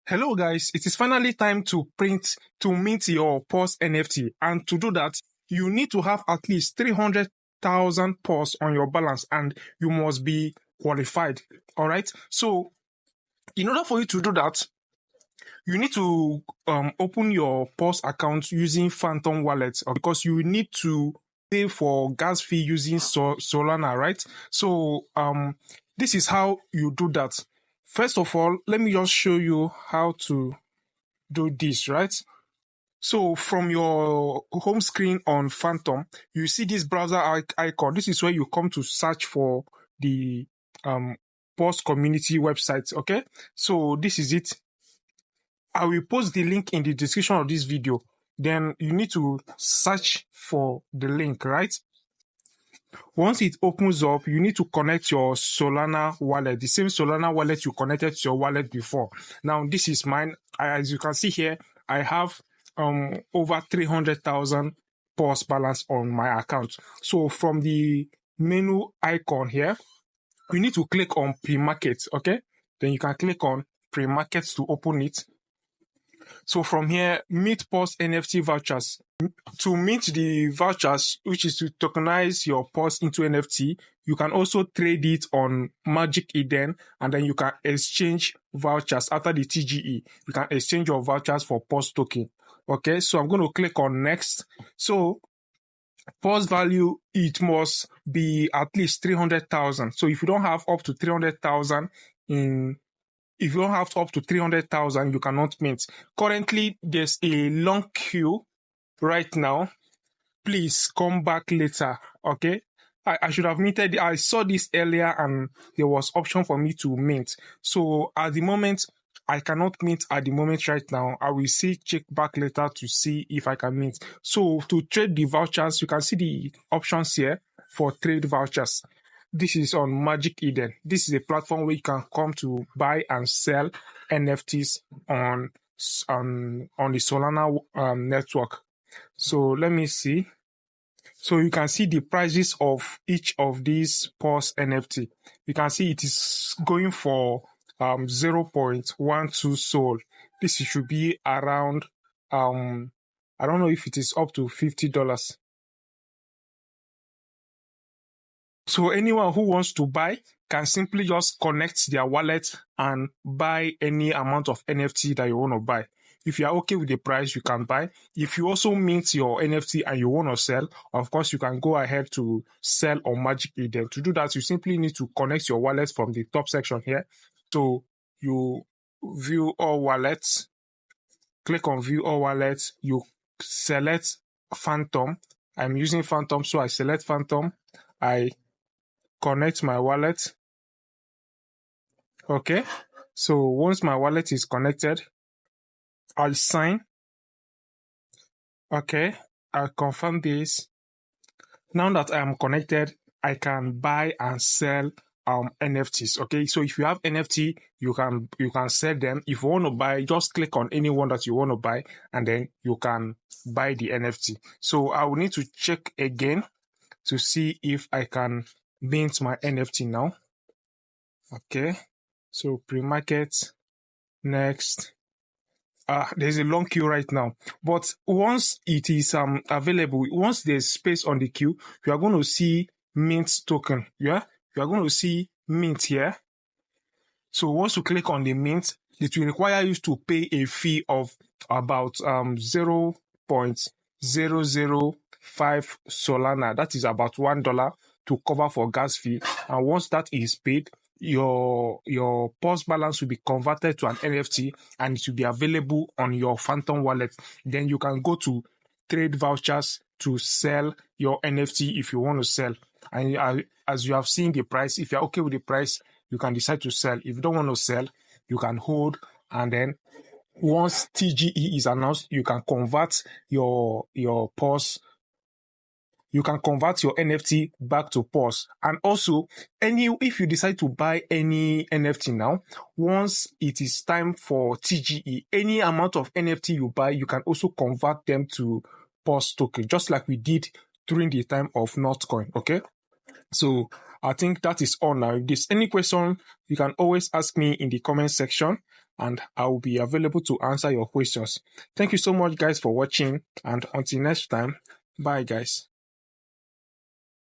Hello guys, it is finally time to mint your Paws NFT, and to do that, you need to have at least 300,000 Paws on your balance, and you must be qualified. All right. So, in order for you to do that, you need to open your Paws account using Phantom Wallet, because you need to pay for gas fee using Solana, right? So, this is how you do that. First of all, let me just show you how to do this, right? So from your home screen on Phantom, you see this browser icon. This is where you come to search for the Paws community website. Okay, so this is it. I will post the link in the description of this video. Then you need to search for the link, right? Once it opens up, you need to connect your Solana wallet, the same Solana wallet you connected to your wallet before. Now, this is mine. As you can see here, I have over 300,000 Paws balance on my account. So from the menu icon here, you need to click on pre-market, okay? Then you can click on pre-market to open it. So from here, mint Paws NFT vouchers. To mint the vouchers, which is to tokenize your Paws into NFT, you can also trade it on Magic Eden, and then you can exchange vouchers after the TGE. You can exchange your vouchers for Paws token. Okay, so I'm going to click on next. So Paws value, it must be at least 300,000. So if you don't have up to 300,000 if you don't have up to 300,000, you cannot mint. Currently, there's a long queue right now. Please come back later, okay? I should have minted. I saw this earlier and there was option for me to mint. So at the moment, I cannot mint at the moment right now. I will check back later to see if I can mint. So to trade the vouchers, you can see the options here for trade vouchers. This is on Magic Eden. This is a platform where you can come to buy and sell NFTs on the Solana network. So let me see. So you can see the prices of each of these Paws NFT. You can see it is going for 0.12 Sol. This should be around I don't know if it is up to $50. So anyone who wants to buy can simply just connect their wallet and buy any amount of NFT that you want to buy. If you are okay with the price, you can buy. If you also mint your NFT and you want to sell, of course, you can go ahead to sell on Magic Eden. To do that, you simply need to connect your wallet from the top section here. So you view all wallets, click on view all wallets, you select Phantom. I'm using Phantom, so I select Phantom. I connect my wallet. Okay, so once my wallet is connected, I'll sign. Okay, I'll confirm this. Now that I am connected, I can buy and sell NFTs. Okay, so if you have NFT, you can sell them. If you want to buy, just click on any one that you want to buy, and then you can buy the NFT. So I will need to check again to see if I can mint my NFT now. Okay, so pre-market, next. There's a long queue right now, but once it is available, once there's space on the queue, you are going to see mint token. Yeah, you are going to see mint here. So once you click on the mint, it will require you to pay a fee of about 0.005 Solana. That is about $1 to cover for gas fee. And once that is paid, your Paws balance will be converted to an NFT and it will be available on your Phantom wallet. Then you can go to trade vouchers to sell your NFT if you want to sell. And as you have seen the price, if you're okay with the price, you can decide to sell. If you don't want to sell, you can hold, and then once TGE is announced, you can convert your Paws. You can convert your NFT back to Paws. And also, if you decide to buy any NFT now, once it is time for TGE, any amount of NFT you buy, you can also convert them to Paws token, just like we did during the time of Notcoin, okay? So I think that is all now. If there's any question, you can always ask me in the comment section. and I will be available to answer your questions. Thank you so much, guys, for watching, and until next time, bye, guys.